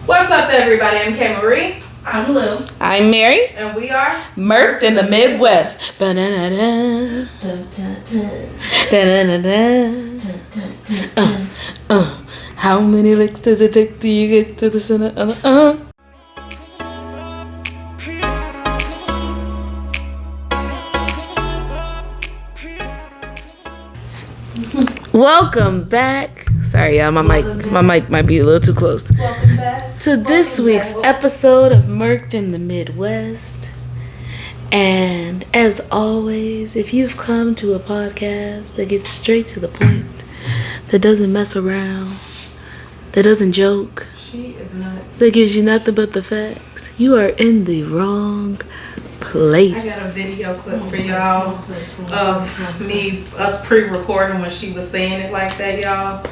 What's up, everybody? I'm K. Marie. I'm Lil. I'm Mary. And we are Murked in the Midwest. How many licks does it take till you get to the center of the Welcome back. Sorry, y'all. My mic might be a little too close. Welcome back To this week's episode of Murked in the Midwest. And as always, if you've come to a podcast that gets straight to the point, that doesn't mess around, that doesn't joke, She is nuts. that gives you nothing but the facts, you are in the wrong place. I got a video clip for y'all of us pre-recording when she was saying it like that, y'all.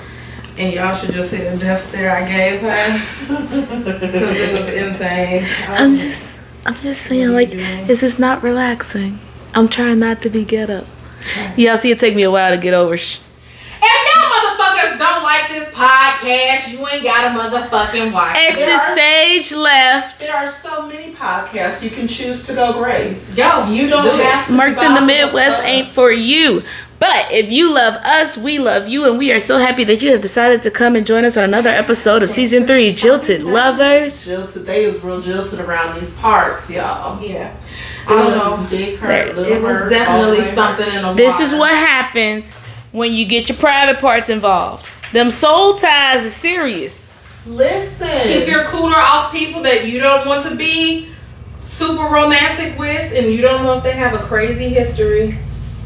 And y'all should just see the death stare I gave her. Because it was insane. I'm just saying, like, this is not relaxing. I'm trying not to be ghetto. Y'all see, it take me a while to get over. If y'all motherfuckers don't like this podcast, you ain't got a motherfucking watch. Exit stage left. There are so many podcasts you can choose to go graze. Yo, You don't have to Murked in the buy Midwest us. ain't for you. But if you love us, we love you, and we are so happy that you have decided to come and join us on another episode of Season 3, Jilted Lovers. Jilted. They was real jilted around these parts, y'all. Yeah. I don't know. Big hurt, little It was hurt, definitely all the way something in the water. This is what happens when you get your private parts involved. Them soul ties is serious. Listen. Keep your cooter off people that you don't want to be super romantic with, and you don't know if they have a crazy history.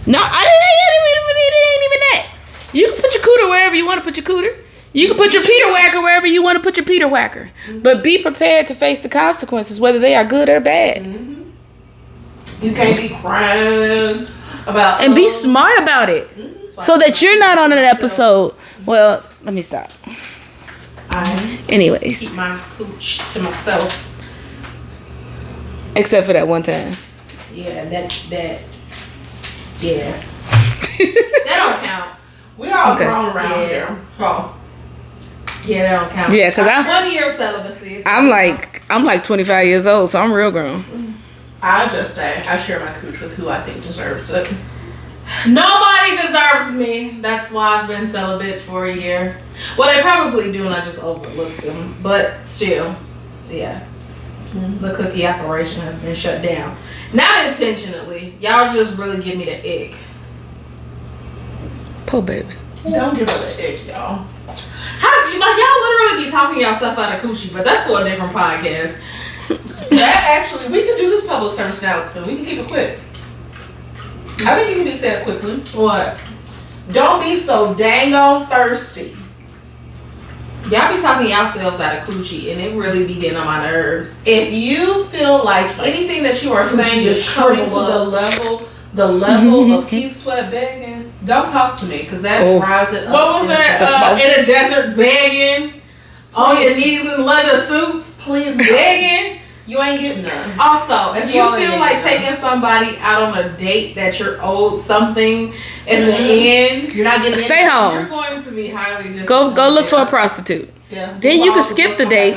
No, it ain't even that. You can put your cooter wherever you want to put your cooter. You can put your Peter Whacker wherever you want to put your Peter Whacker. But be prepared to face the consequences, whether they are good or bad. Mm-hmm. You can't be crying about And be smart about it. So that you're not on an episode. Well, let me stop. I Anyways. keep my cooch to myself. Except for that one time. Yeah, yeah. That don't count. We all Okay. grown around Yeah. here. Oh. Yeah, that don't count. Yeah, 'cause 1 year celibacy. I'm like 25 years old, so I'm real grown. I just say I share my cooch with who I think deserves it. Nobody deserves me. That's why I've been celibate for a year. Well, they probably do, and I just overlooked them. But still, yeah. The cookie operation has been shut down. Not intentionally. Y'all just really give me the ick. Poor baby. Don't give her the ick, y'all. Y'all literally be talking yourself out of coochie, but that's for a different podcast. That actually, we can do this public service announcement. We can keep it quick. I think it can be said quickly. What? Don't be so dang on thirsty. Y'all be talking yourselves out of coochie, and it really be getting on my nerves. If you feel like anything that you are saying is coming to the level of Keith Sweat begging, don't talk to me, because that dries it up. What was that? In a desert begging, on your knees in leather suits, Please begging. You ain't getting none. Also, if you Well, feel yeah. like taking somebody out on a date that you're owed something in the end, You're not getting Stay anything. home. you're going to be highly disappointed. Go look for a prostitute. Yeah. Then you can skip the date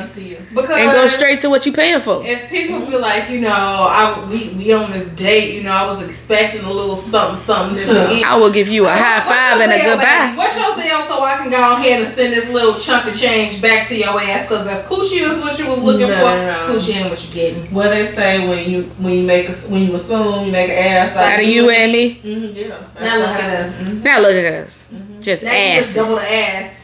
Because and go straight to what you paying for. if people be like, we on this date, I was expecting a little something in the end. I will give you a high five and a goodbye. What's your deal so I can go ahead and send this little chunk of change back to your ass? Because if coochie is what you was looking for, coochie ain't what you getting. What they say when you assume you make an ass Out of you and me. Mm-hmm, yeah. Now look at us. Now look at us. Just Now you just double the asses. ass.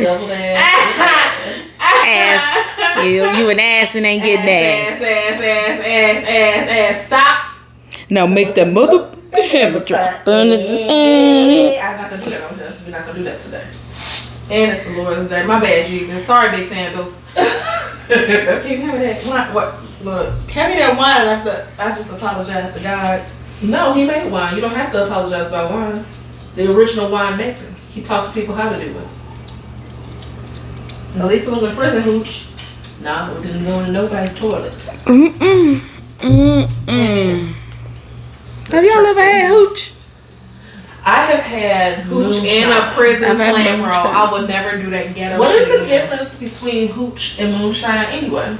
Double ass. Ass. You an ass and ain't getting ass. Ass. Stop. Now make that mother hammer drop. I'm not gonna do that. We're not gonna do that today. And it's the Lord's Day. My bad, Jesus. Sorry, Big Sandals. Can you have me that wine? What? Look, hand me that wine after I just apologize to God. No, he made wine. You don't have to apologize about wine. The original winemaker. He taught people how to do it. At least it was a prison hooch. Nah, it didn't go into nobody's toilet. Have y'all ever had hooch? I have had hooch moonshine. and a prison I've had flame roll. moonshine. I would never do that ghetto What shit is the again. difference between hooch and moonshine anyway?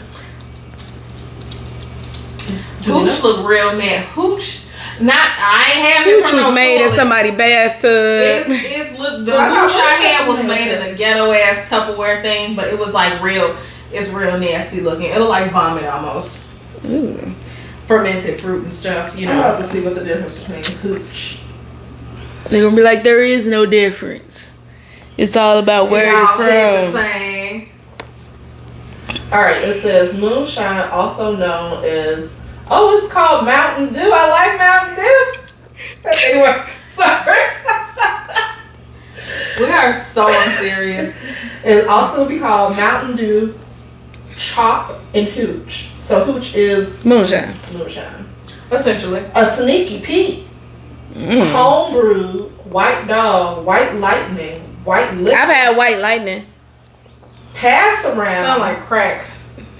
Hooch look real mad. Hooch, I ain't have it Hooch from was no made in toilet. somebody's bathtub. It's look the hooch I had was made in a ghetto ass Tupperware thing, but it was like real. It's real nasty looking. It looked like vomit almost. Ooh. Fermented fruit and stuff, you I'm know. about to see what the difference between hooch. They're gonna be like, there is no difference. It's all about where They you're all hit the from. same. Alright, it says moonshine, also known as, it's called Mountain Dew. I like Mountain Dew. Anyway, sorry. We are so unserious. It's also going to be called Mountain Dew, Chop, and Hooch. So Hooch is Moonshine. moonshine. Essentially. A Sneaky Pete, Homebrew, White Dog, White Lightning, White Liquor. I've had white lightning. Pass Around. Sound like crack.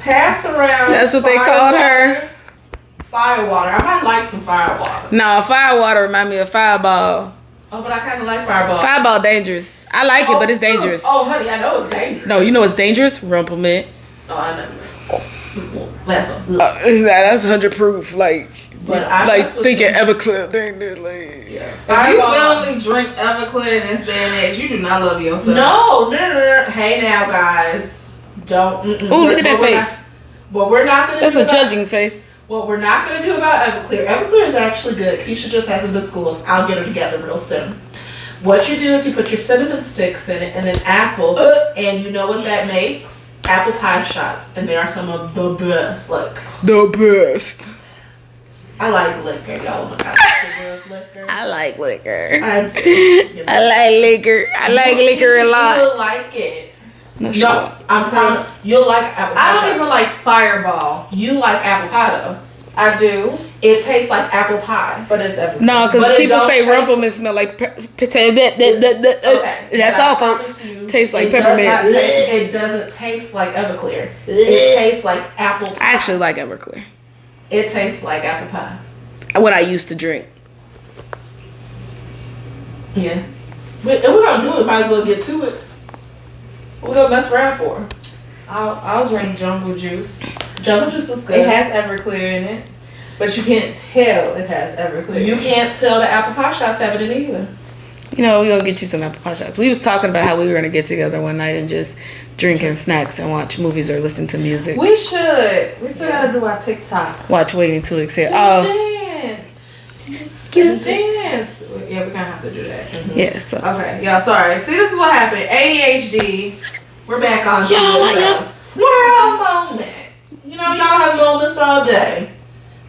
Pass Around. That's what they called her. Firewater. I might like some Firewater. No, firewater remind me of Fireball. Oh, but I kind of like Fireball. Fireball dangerous. I like it, but it's dangerous. Oh, honey, I know it's dangerous. No, you know what's dangerous? Rumplement. Oh, I know this. Last one. That's 100 proof. Like But thinking Everclear dangerous. Like, Yeah. If you Fireball. willingly drink Everclear in this day and age, you do not love yourself. No. Hey now, guys. Don't. ooh, look at that face. What we're not gonna That's do a about, judging face. What we're not gonna do about Everclear. Everclear is actually good. Keisha just hasn't been schooled. I'll get her together real soon. What you do is you put your cinnamon sticks in it and an apple, and you know what that makes? Apple pie shots, and they are some of the best. Look, The best. I like liquor. Y'all know I love liquor. I like liquor. I do. You know. I like liquor. I like liquor a lot. You'll like it. No, No, I'm promise. You'll like apple pie I don't shots. even like Fireball. You like apple pie though. I do, It tastes like apple pie. but it's everything. No, because But it people don't say taste- rumplement smell like potato. Okay. That's But I all, promise folks. you, Tastes like it does not peppermint. taste- It doesn't taste like Everclear. It tastes like apple pie. I actually like Everclear. It tastes like apple pie. What I used to drink. Yeah. If we're gonna do it, might as well get to it. We're gonna mess around for. I'll drink Jungle Juice. Jungle Juice is good. It has Everclear in it, but you can't tell it has Everclear. You can't tell the apple pie shots have it in it either. You know, we're gonna get you some apple pie shots. We was talking about how we were gonna get together one night and just drink and snacks and watch movies or listen to music. We should. We still gotta do our TikTok. Watch Waiting to Exhale. Let's Oh, dance. cute. Let's dance. Yeah, we're gonna have to do that. Yeah. So Okay, y'all. Sorry. See, this is what happened. ADHD. We're back on Y'all like squirrel moment. You know, y'all have moments all day.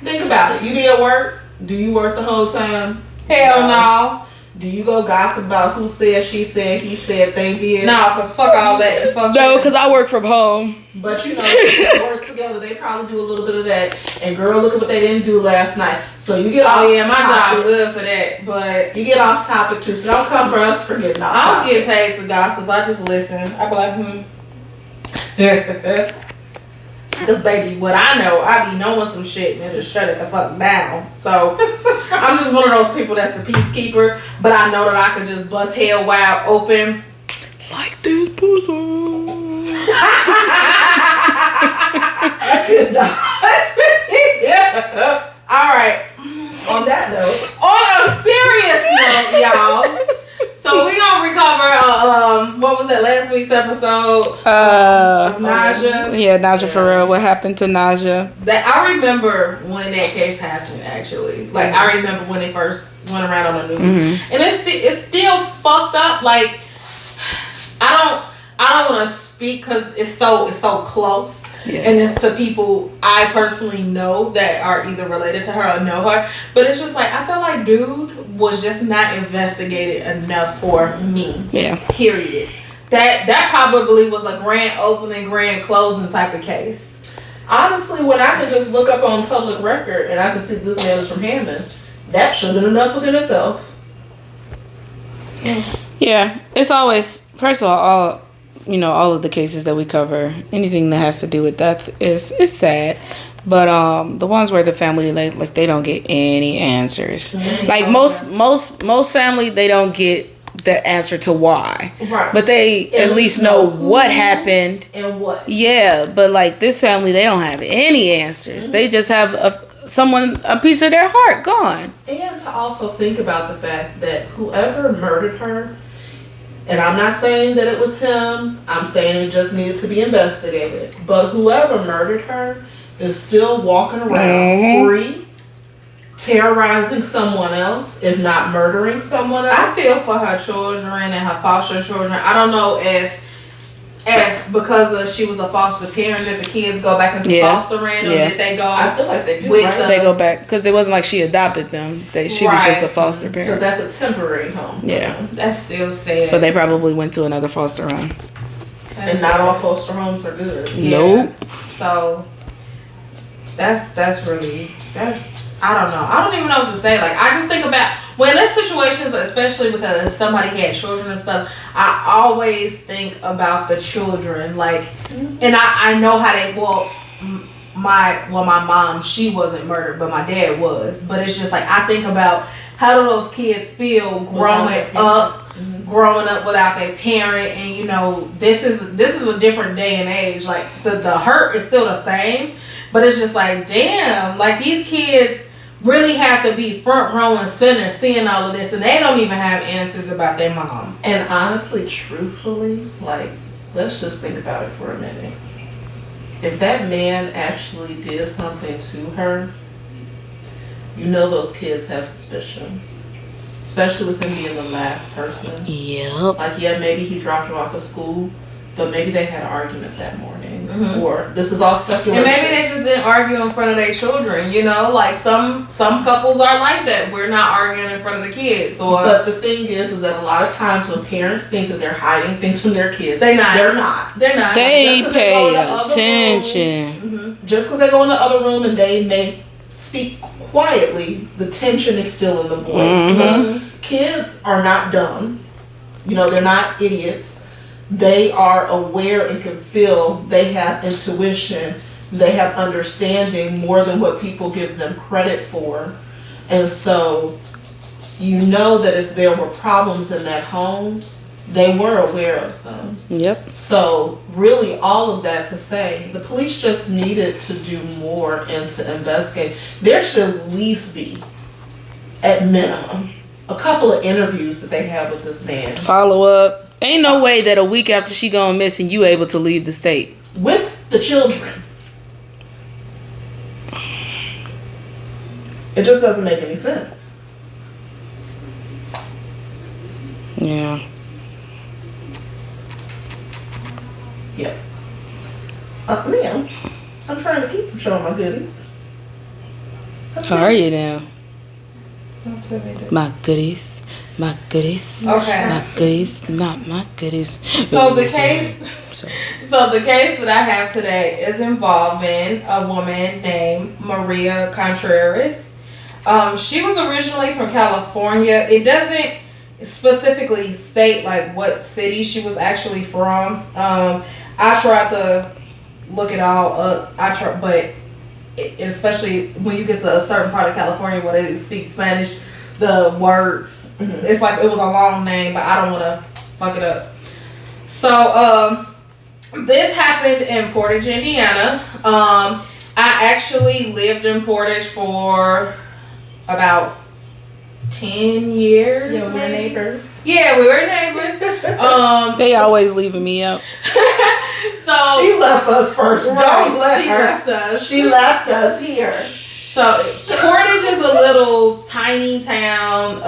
Think about it. You be at work. Do you work the whole time? Hell no. Do you go gossip about who said, she said, he said, they did? No, cause fuck all that. And fuck no, that. because I work from home. But you know, they work together. They probably do a little bit of that. And girl, look at what they didn't do last night. So you get off. Oh yeah, my job topic. good for that, but You get off topic too. So don't come for us for getting off I don't topic. get paid to gossip. I just listen. I be like, Cause baby, what I know, I be knowing some shit and it'll shut it the fuck down. So I'm just one of those people that's the peacekeeper, but I know that I could just bust hell wide open. Like this pussy. I could not. Yeah. All right. On that note, On a serious note, y'all. So we gonna recover. What was that last week's episode? Naja. Yeah, Naja for real. What happened to Naja? That I remember when that case happened. Actually, like I remember when it first went around on the news, and it's still fucked up. Like I don't want to speak because it's so close, and it's to people I personally know that are either related to her or know her. But it's just like I feel like dude was just not investigated enough for me. Yeah. Period. That probably was a grand opening, grand closing type of case. honestly, when I can just look up on public record and I can see this man is from Hammond, that should have been enough within itself. Yeah, it's always, first of all of the cases that we cover, anything that has to do with death is sad, But the ones where the family like they don't get any answers. Like most family, they don't get the answer to why. Right. But they at least know what happened and what. Yeah, but like this family, they don't have any answers. They just have a piece of their heart gone. And to also think about the fact that whoever murdered her, and I'm not saying that it was him, I'm saying it just needed to be investigated, but whoever murdered her is still walking around free, terrorizing someone else, if not murdering someone else. I feel for her children and her foster children. I don't know if because she was a foster parent, did the kids go back into fostering, or did they go? I feel like they do. They go back because it wasn't like she adopted them. She was just a foster parent. Because that's a temporary home. Yeah, that's still sad. So they probably went to another foster home. And not all foster homes are good. Yeah. Nope. So that's really I don't know. I don't even know what to say. Like, I just think about when there's situations, especially because somebody had children and stuff, I always think about the children. Like, and I know how they, my mom, she wasn't murdered, but my dad was. But it's just like, I think about how do those kids feel growing up without their parent, and you know, this is a different day and age. Like, the hurt is still the same, but it's just like, damn, like these kids really have to be front row and center seeing all of this, and they don't even have answers about their mom. And honestly, truthfully, like, let's just think about it for a minute. If that man actually did something to her, you know those kids have suspicions. Especially with him being the last person. Yep. Like, yeah, maybe he dropped her off at school, but maybe they had an argument that morning. Or this is all speculation. And maybe they just didn't argue in front of their children, you know? Like, some couples are like that. We're not arguing in front of the kids. But the thing is that a lot of times when parents think that they're hiding things from their kids, they're not. They pay attention. Just because they go in the other room and they may speak quietly, the tension is still in the voice. Kids are not dumb. You know, they're not idiots. They are aware and can feel. They have intuition. They have understanding more than what people give them credit for. And so, you know that if there were problems in that home, they were aware of them. Yep. So, really, all of that to say, the police just needed to do more and to investigate. There should at least be, at minimum, a couple of interviews that they have with this man. Follow up. Ain't no way that a week after she gone missing, you able to leave the state. With the children. It just doesn't make any sense. Yeah. Yep. Ma'am, I'm trying to keep from showing my goodies. How are you now? My goodies. My goodies. Okay. My goodies. Not my goodies. So the case that I have today is involving a woman named Maria Contreras. She was originally from California. It doesn't specifically state like what city she was actually from. I tried to look it all up. But especially when you get to a certain part of California where they speak Spanish, the words, it's like it was a long name, but I don't want to fuck it up. So this happened in Portage, Indiana. I actually lived in Portage for about 10 years. Yeah, we were neighbors. Yeah, we were neighbors. They always leaving me out. So she left us first. Right, Don't let she her. left us. She left us here. So Portage is a little tiny town.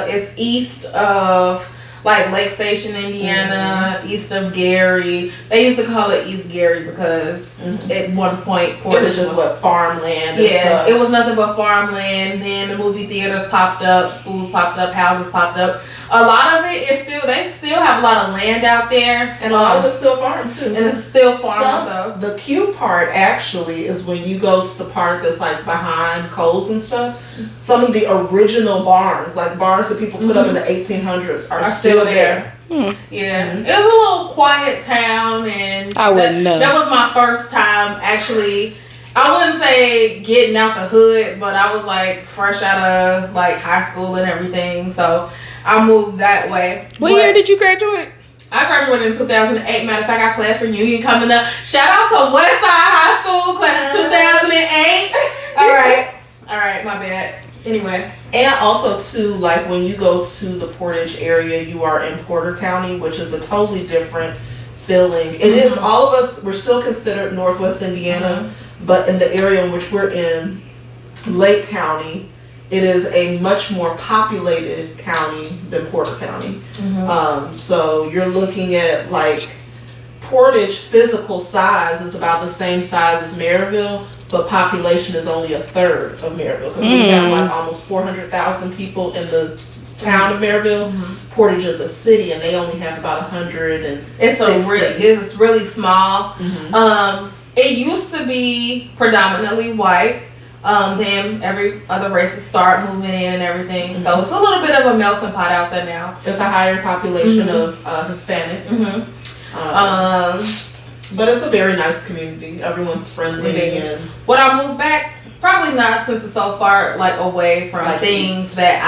It's east of like Lake Station, Indiana, east of Gary. They used to call it East Gary because at one point Portage it was just what farmland. And yeah, stuff. it was nothing but farmland. Then the movie theaters popped up, schools popped up, houses popped up. A lot of it is they still have a lot of land out there, and a lot of it's still farm too. And it's still farm though. The cute part actually is when you go to the part that's like behind Coles and stuff. Some of the original barns, like barns that people put up in the 1800s, are still there. Yeah, it was a little quiet town, and I wouldn't know. That was my first time actually I wouldn't say getting out the hood, but I was like fresh out of like high school and everything, so I moved that way. What year did you graduate? I graduated in 2008. Matter of fact, I class reunion coming up. Shout out to Westside High School, class of 2008. All right, my bad. Anyway. And also too, like when you go to the Portage area, you are in Porter County, which is a totally different feeling. It is, all of us, we're still considered Northwest Indiana, but in the area in which we're in, Lake County, it is a much more populated county than Porter County. So you're looking at like Portage physical size is about the same size as Maryville, but population is only a third of Maryville, because we have like almost 400,000 people in the town of Maryville. Portage is a city, and they only have about 100. It's really small. It used to be predominantly white. Then every other races start moving in and everything. So it's a little bit of a melting pot out there now. It's a higher population of Hispanic. But it's a very nice community. Everyone's friendly. And when I moved back, probably not, since it's so far like away from like things that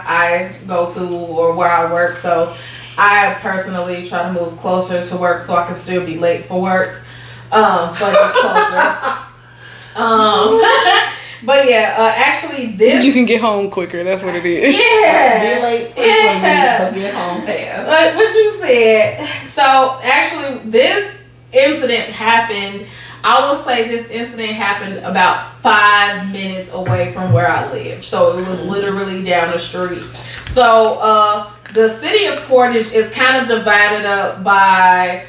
I go to or where I work. So I personally try to move closer to work so I can still be late for work. But it's closer. But yeah, actually this... You can get home quicker, that's what it is. Yeah. Be late frequently, but get home fast. Like what you said. So actually this incident happened, I will say this incident happened about 5 minutes away from where I live. So it was literally down the street. So the city of Portage is kind of divided up by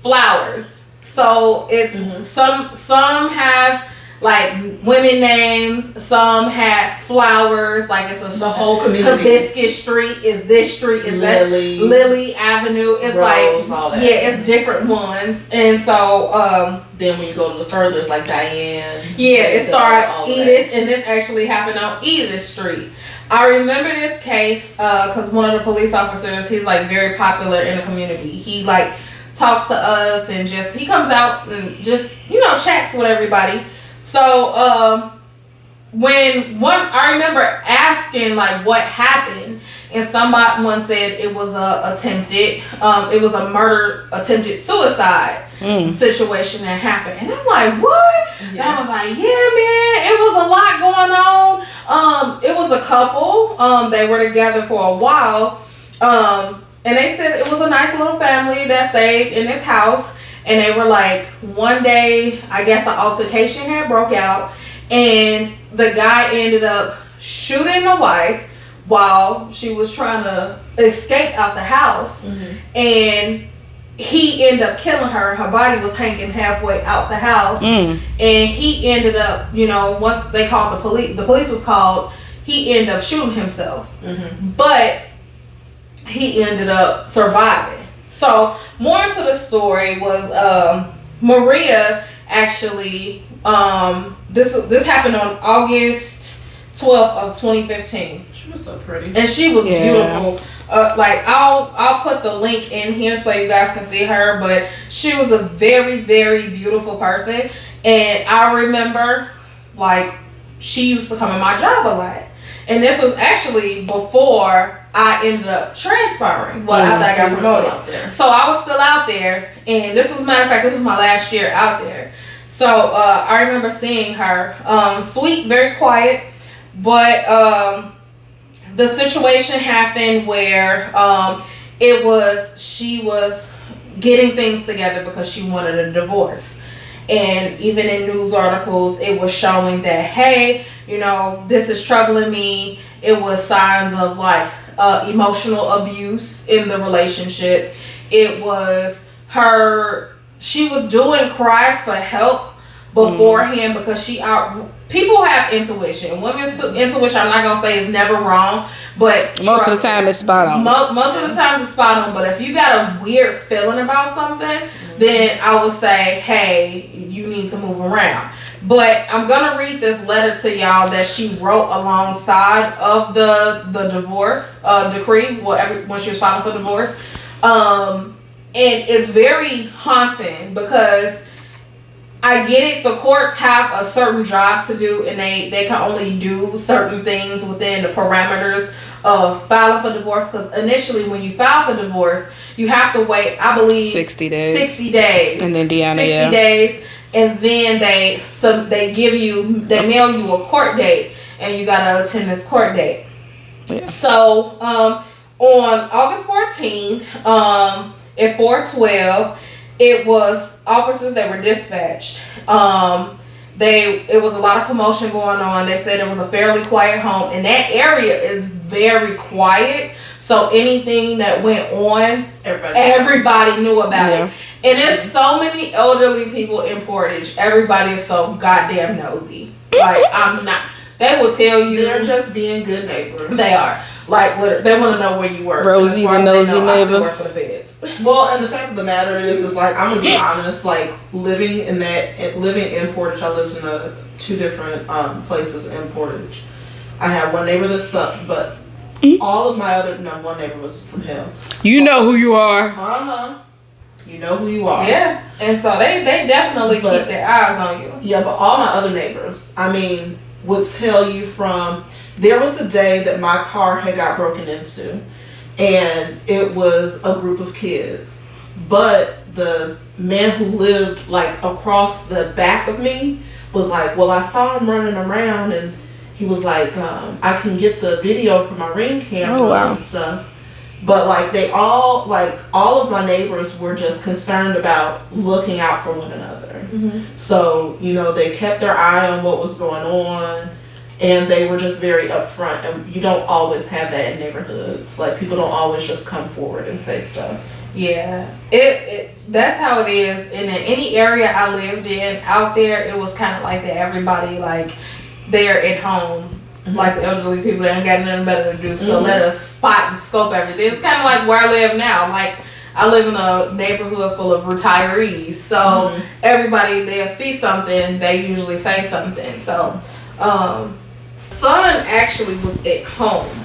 flowers. So it's some have like women names, some have flowers, like it's the whole community. Hibiscus Street is this street, is Lily. that Lily Avenue. It's Rose, like all that. it's different ones. And so then when you go to the further, it's like Diane. it started Edith, and this actually happened on Edith Street. I remember this case because one of the police officers, he's like very popular in the community. He like talks to us and he comes out and just chats with everybody. So I remember asking like what happened, and someone said it was it was a murder attempted suicide situation that happened. And I'm like, what? Yeah. And I was like, yeah, man, it was a lot going on. It was a couple. They were together for a while. And they said it was a nice little family that stayed in this house. And they were like, one day, I guess an altercation had broke out, and the guy ended up shooting the wife while she was trying to escape out the house. And he ended up killing her. Her body was hanging halfway out the house. And he ended up, once they called the police was called, he ended up shooting himself. But he ended up surviving. So more into the story was Maria actually this happened on August 12th of 2015. She was so pretty. And she was beautiful. Like I'll put the link in here so you guys can see her, but she was a very, very beautiful person. And I remember like she used to come in my job a lot. And this was actually before I ended up transferring. After I got promoted. So I was still out there. And this was, matter of fact, this was my last year out there. So I remember seeing her. Sweet, very quiet. But the situation happened where she was getting things together because she wanted a divorce. And even in news articles, it was showing that, hey, this is troubling me. It was signs of like emotional abuse in the relationship. It was she was doing cries for help beforehand because people have intuition. Women's intuition, I'm not going to say is never wrong, but most of the time it's spot on. Most of the time it's spot on, but if you got a weird feeling about something, then I would say, hey, you need to move around. But I'm going to read this letter to y'all that she wrote alongside of the divorce decree when she was filing for divorce. And it's very haunting because I get it. The courts have a certain job to do, and they can only do certain things within the parameters of filing for divorce. Because initially, when you file for divorce, you have to wait, I believe, 60 days. 60 days. And then Deanna, 60 days, and then they mail you a court date, and you gotta attend this court date. Yeah. So on August 14th, at 4:12, it was officers that were dispatched. It was a lot of commotion going on. They said it was a fairly quiet home, and that area is very quiet. So anything that went on, everybody knew about it. And there's so many elderly people in Portage. Everybody is so goddamn nosy. Like, I'm not. They will tell you. They're just being good neighbors. They are. Like, they want to know where you work. Rosie the nosy neighbor. I work for the feds. Well, and the fact of the matter is like, I'm gonna be honest. Like, living in Portage, I lived in 2 different places in Portage. I had one neighbor that sucked, but all of my one neighbor was from him. You know who you are. You know who you are. Yeah, and so they definitely keep their eyes on you. Yeah, but all my other neighbors, would tell you there was a day that my car had got broken into, and it was a group of kids, but the man who lived like across the back of me was like, well, I saw him running around, and he was like, I can get the video from my Ring camera and stuff. But like all of my neighbors were just concerned about looking out for one another. Mm-hmm. So, they kept their eye on what was going on, and they were just very upfront. And you don't always have that in neighborhoods. Like, people don't always just come forward and say stuff. Yeah, that's how it is. And in any area I lived in out there, it was kind of like that. Everybody, like, they're at home. Like the elderly people, they ain't got nothing better to do, so let us spot and scope everything. It's kind of like where I live now. Like, I live in a neighborhood full of retirees, so everybody, they'll see something, they usually say something. So son actually was at home.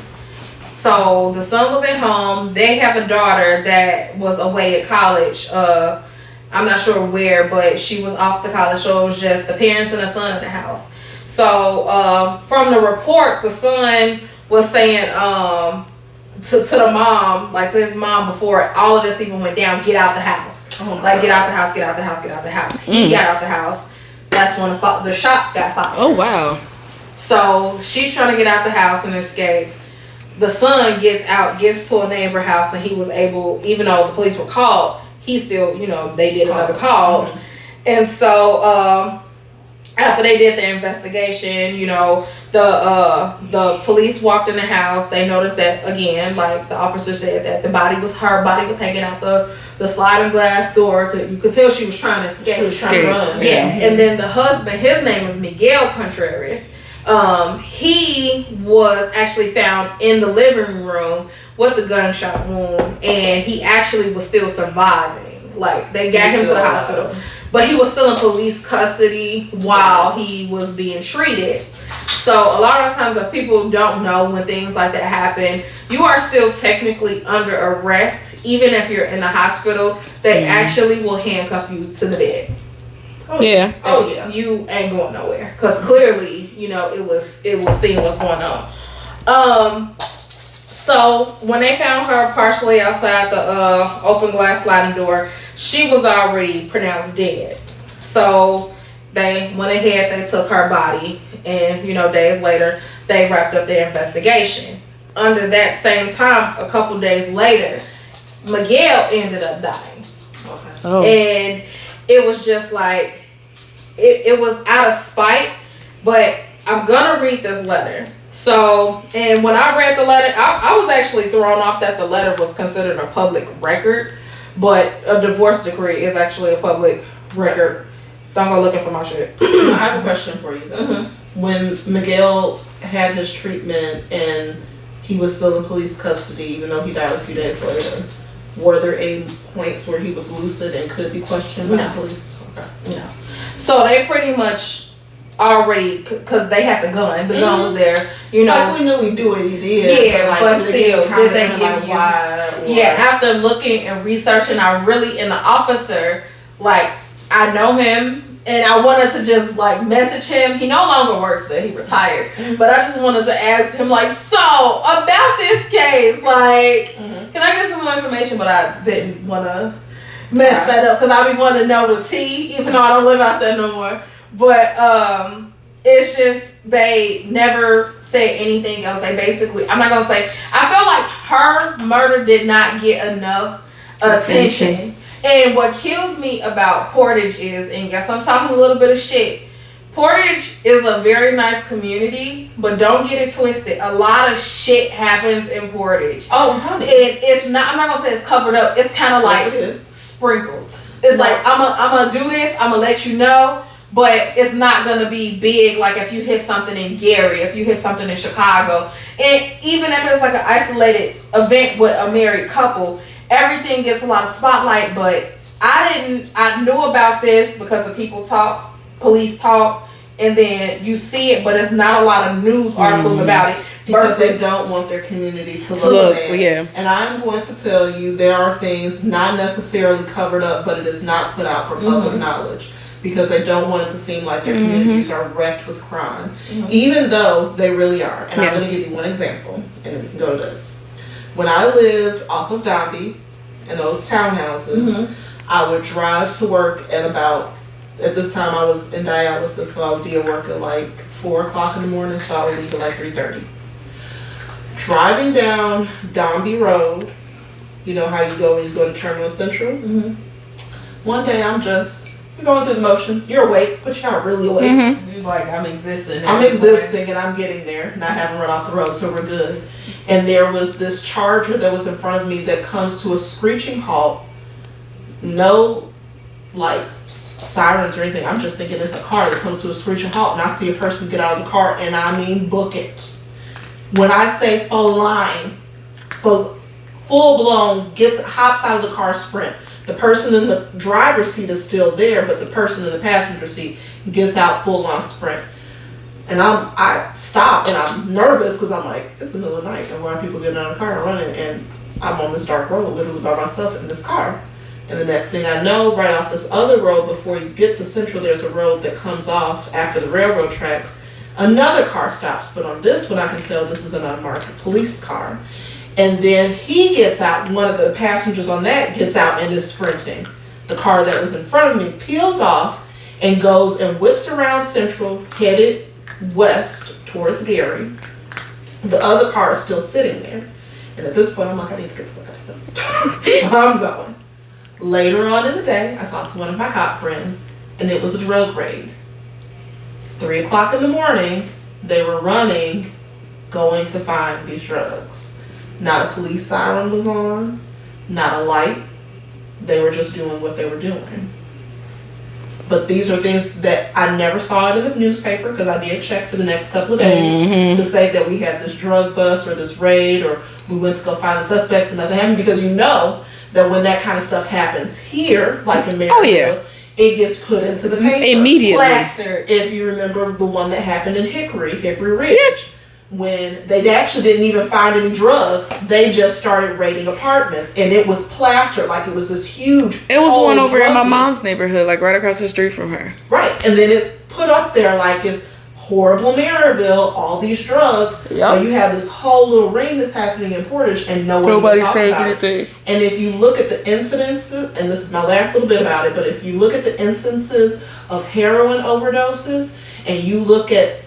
So the son was at home. They have a daughter that was away at college. I'm not sure where, but she was off to college, so it was just the parents and the son in the house. So from the report, the son was saying to the mom, like to his mom before all of this even went down, get out the house. Like, get out the house, get out the house, get out the house. He got out the house. That's when the shots got fired. Oh, wow. So she's trying to get out the house and escape. The son gets out, gets to a neighbor house, and he was able, even though the police were called, he still, they did another call. And so after they did the investigation, the police walked in the house. They noticed that, again, like the officer said, that her body was hanging out the sliding glass door. You could tell she was trying to escape. She was trying to run. Yeah. And then the husband, his name is Maria Contreras. He was actually found in the living room with a gunshot wound, and he actually was still surviving. Like, they got him to the hospital. But he was still in police custody while he was being treated. So a lot of times, if people don't know when things like that happen, you are still technically under arrest, even if you're in the hospital. They actually will handcuff you to the bed. Oh yeah. Oh yeah. You ain't going nowhere, because clearly, it was seeing what's going on. So when they found her partially outside the open glass sliding door, she was already pronounced dead. So they went ahead, they took her body, and days later they wrapped up their investigation. Under that same time, a couple days later, Miguel ended up dying. Okay. Oh. And it was just like, it was out of spite, but I'm gonna read this letter. So, and when I read the letter, I was actually thrown off that the letter was considered a public record, but a divorce decree is actually a public record. Don't go looking for my shit. I have a question for you though. Mm-hmm. When Miguel had his treatment and he was still in police custody, even though he died a few days later, were there any points where he was lucid and could be questioned by the police? Okay. No. So they pretty much already, because they had the gun. The gun was there. Like, we knew he'd do what he did. Yeah, but but still, did they give you? Why? Yeah, after looking and researching, and the officer, like, I know him. And I wanted to just like message him. He no longer works there. He retired. But I just wanted to ask him like, so about this case, like, can I get some more information? But I didn't want to mess that up because I be wanting to know the tea, even though I don't live out there no more. But it's just they never said anything else. They basically, I'm not gonna say. I feel like her murder did not get enough attention. And what kills me about Portage is, and guess I'm talking a little bit of shit. Portage is a very nice community, but don't get it twisted. A lot of shit happens in Portage. Oh, honey. And it's not, I'm not gonna say it's covered up. It's kind of like sprinkled. It's like, I'm gonna do this, I'm gonna let you know, but it's not gonna be big like if you hit something in Gary, if you hit something in Chicago. And even if it's like an isolated event with a married couple, everything gets a lot of spotlight. But I knew about this because the people talk, police talk, and then you see it, but it's not a lot of news articles about it. Because they don't want their community to look bad. Yeah. And I'm going to tell you, there are things not necessarily covered up, but it is not put out for public knowledge. Because they don't want it to seem like their communities are wrecked with crime. Even though they really are. And I'm going to give you one example, and we can go to this. When I lived off of Dombey, in those townhouses, I would drive to work at this time I was in dialysis, so I would be at work at like 4 o'clock in the morning, so I would leave at like 3:30. Driving down Dombey Road, you know how you go when you go to Terminal Central? One day you're going through the motions. You're awake, but you're not really awake. You're like, I'm existing. I'm existing and I'm getting there, and I haven't run off the road, so we're good. And there was this Charger that was in front of me that comes to a screeching halt. No, like, sirens or anything. I'm just thinking it's a car that comes to a screeching halt, and I see a person get out of the car, and I mean book it. When I say full blown, hops out of the car, sprint. The person in the driver's seat is still there, but the person in the passenger seat gets out full on sprint. And I stop, and I'm nervous because I'm like, it's the middle of the night, and why are people getting out of the car and running? And I'm on this dark road, literally by myself in this car. And the next thing I know, right off this other road, before you get to Central, there's a road that comes off after the railroad tracks. Another car stops, but on this one I can tell this is an unmarked police car. And then he gets out, one of the passengers on that gets out and is sprinting. The car that was in front of me peels off and goes and whips around Central, headed west towards Gary. The other car is still sitting there. And at this point I'm like, I need to get the fuck out of here. So I'm going. Later on in the day, I talked to one of my cop friends, and it was a drug raid. 3 o'clock in the morning, they were running, going to find these drugs. Not a police siren was on, not a light. They were just doing what they were doing. But these are things that I never saw it in the newspaper, because I did check for the next couple of days to say that we had this drug bust or this raid, or we went to go find the suspects and nothing happened, because you know that when that kind of stuff happens here, like in Maryville, it gets put into the paper. Immediately. Plastered. If you remember the one that happened in Hickory Ridge. Yes. When they actually didn't even find any drugs, they just started raiding apartments, and it was plastered like it was this huge. It was one over in my mom's neighborhood, like right across the street from her. Right, and then it's put up there like it's horrible Maryville, all these drugs. But you have this whole little ring that's happening in Portage, and nobody's saying anything. And if you look at the incidences, and this is my last little bit about it, but if you look at the instances of heroin overdoses, and you look at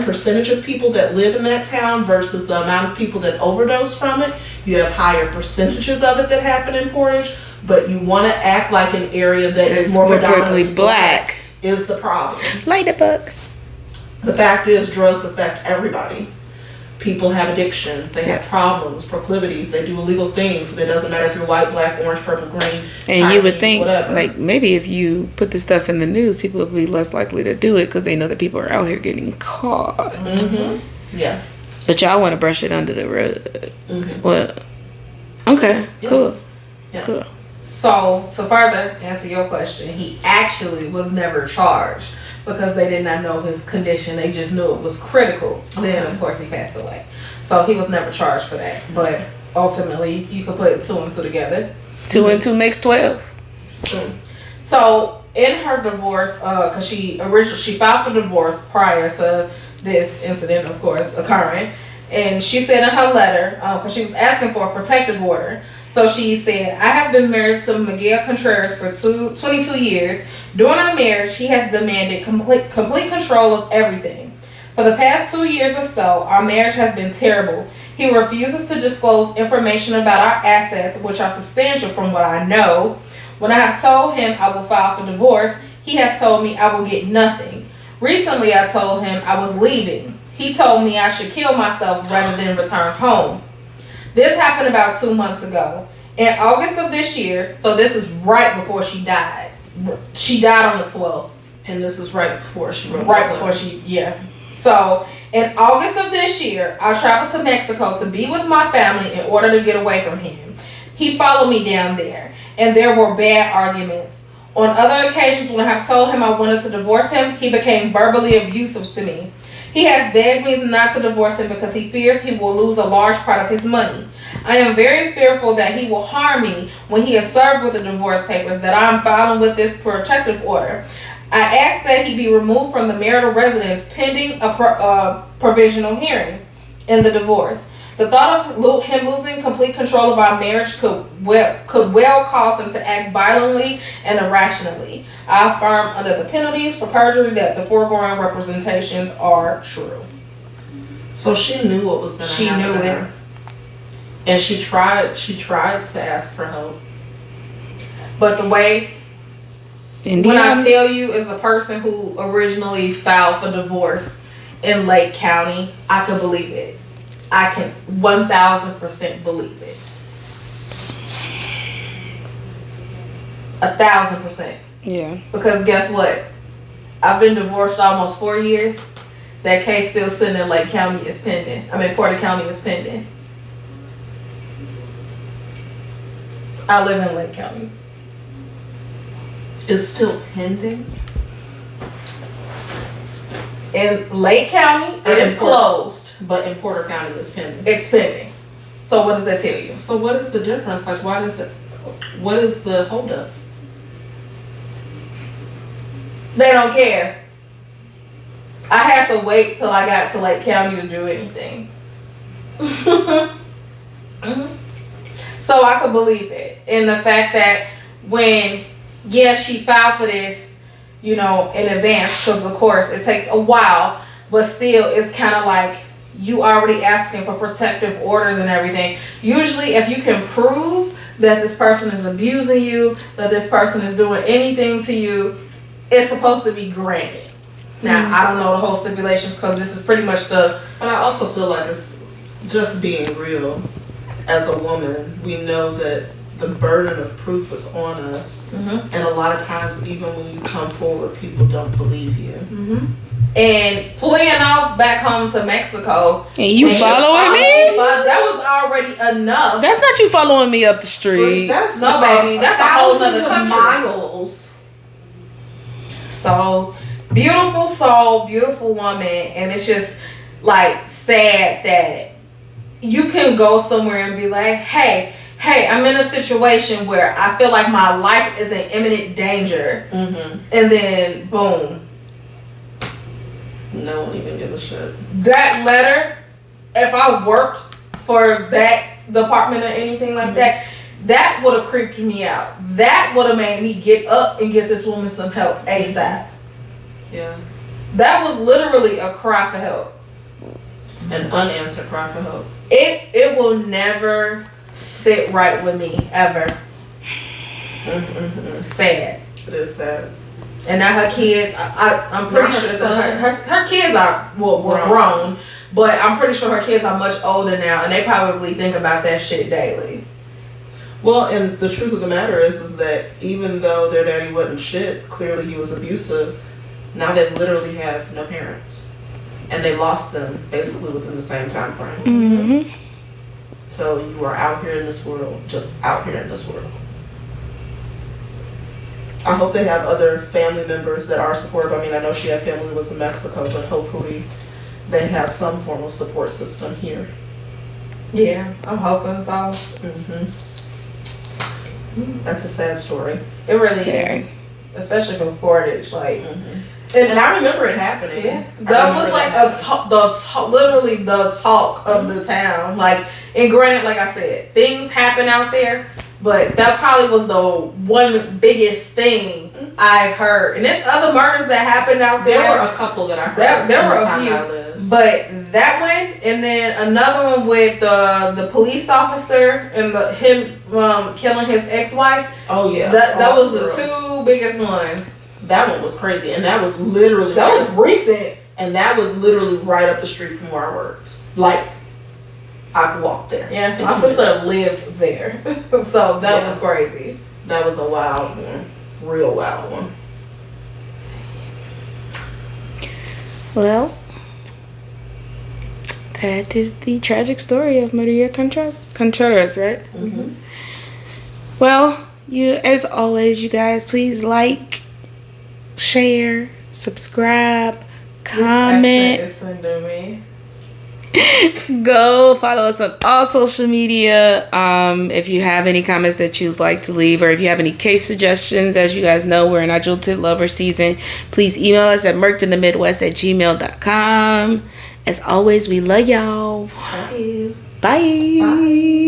percentage of people that live in that town versus the amount of people that overdose from it, you have higher percentages of it that happen in Portage. But you want to act like an area that is more predominantly black is the problem. Light a book. The fact is, drugs affect everybody. People have addictions. They have problems, proclivities. They do illegal things. It doesn't matter if you're white, black, orange, purple, green, And Chinese, you would think, whatever. like, maybe if you put this stuff in the news, people would be less likely to do it because they know that people are out here getting caught. Yeah. But y'all want to brush it under the rug. Well, okay, cool. Yeah. Cool. So, to further answer your question, he actually was never charged because they did not know his condition. They just knew it was critical. Then, of course, he passed away. So, he was never charged for that. But ultimately, you could put 2 and 2 together. 2 and 2 makes 12. So, in her divorce, because she filed for divorce prior to this incident, of course, occurring. And she said in her letter, because she was asking for a protective order. So she said, I have been married to Maria Contreras for 22 years. During our marriage, he has demanded complete control of everything. For the past 2 years or so, our marriage has been terrible. He refuses to disclose information about our assets, which are substantial from what I know. When I have told him I will file for divorce, he has told me I will get nothing. Recently, I told him I was leaving. He told me I should kill myself rather than return home. This happened about 2 months ago. In August of this year, so this is right before she died. She died on the 12th. And this is right before she wrote So, in August of this year, I traveled to Mexico to be with my family in order to get away from him. He followed me down there, and there were bad arguments. On other occasions, when I have told him I wanted to divorce him, he became verbally abusive to me. He has begged me not to divorce him because he fears he will lose a large part of his money. I am very fearful that he will harm me when he is served with the divorce papers that I am filing with this protective order. I ask that he be removed from the marital residence pending a provisional hearing in the divorce. The thought of him losing complete control of our marriage could well cause him to act violently and irrationally. I affirm under the penalties for perjury that the foregoing representations are true. So she knew what was going to happen. She knew it. And she tried to ask for help. But the way, when I tell you as a person who originally filed for divorce in Lake County, I could believe it. I can 1000% believe it. 1000%. Yeah. Because guess what? I've been divorced almost 4 years. That case still sitting in Lake County is pending. Porter County is pending. I live in Lake County. It's still pending? In Lake County, it is closed. But in Porter County, it's pending. It's pending. So what does that tell you? So what is the difference? Like, what is the holdup? They don't care. I had to wait till I got to Lake County to do anything. So I could believe it. And the fact that when, she filed for this, in advance, because of course it takes a while, but still it's kind of like you already asking for protective orders and everything. Usually if you can prove that this person is abusing you, that this person is doing anything to you, it's supposed to be granted. Now, I don't know the whole stipulations because this is pretty much the... But I also feel like it's just being real. As a woman, we know that the burden of proof is on us. And a lot of times, even when you come forward, people don't believe you. And fleeing off back home to Mexico. And you following me? That was already enough. That's not you following me up the street. That's no, baby. That's a whole other country. Miles. So beautiful soul, beautiful woman, and it's just like sad that you can go somewhere and be like, hey, I'm in a situation where I feel like my life is in imminent danger, and then boom. No one even give a shit. That letter, if I worked for that department or anything like that, that would have creeped me out. That would have made me get up and get this woman some help ASAP. Yeah. That was literally a cry for help. An unanswered cry for help. It will never sit right with me ever. Sad. It is sad. And now her kids, I'm pretty sure that her kids are were grown, but I'm pretty sure her kids are much older now, and they probably think about that shit daily. Well, and the truth of the matter is that even though their daddy wasn't shit, clearly he was abusive. Now they literally have no parents, and they lost them basically within the same time frame. So you are out here in this world, just out here in this world. I hope they have other family members that are supportive. I mean, I know she had family that was in Mexico, but hopefully they have some form of support system here. Yeah, I'm hoping so. That's a sad story. It really is. especially from Portage. Like, and I remember it happening. yeah, that was like literally the talk of the town. Like, and granted, like I said, things happen out there, but that probably was the one biggest thing I've heard. And there's other murders that happened out there. There were a couple that I heard. There were a few, but that one, and then another one with the police officer and him killing his ex-wife. Oh yeah, that was the two biggest ones. That one was crazy, and that was literally was recent, and that was literally right up the street from where I worked. Like, I could walk there. Yeah, my sister lived there, so that was crazy. That was a wild one, real wild one. Well, that is the tragic story of Maria Contreras, right? Mm-hmm. Well, as always, you guys, please like, share, subscribe, comment. Go follow us on all social media. If you have any comments that you'd like to leave, or if you have any case suggestions, as you guys know, we're in our Jilted Lover season. Please email us at murkedinthemidwest@gmail.com. As always, we love y'all. Bye. Bye. Bye.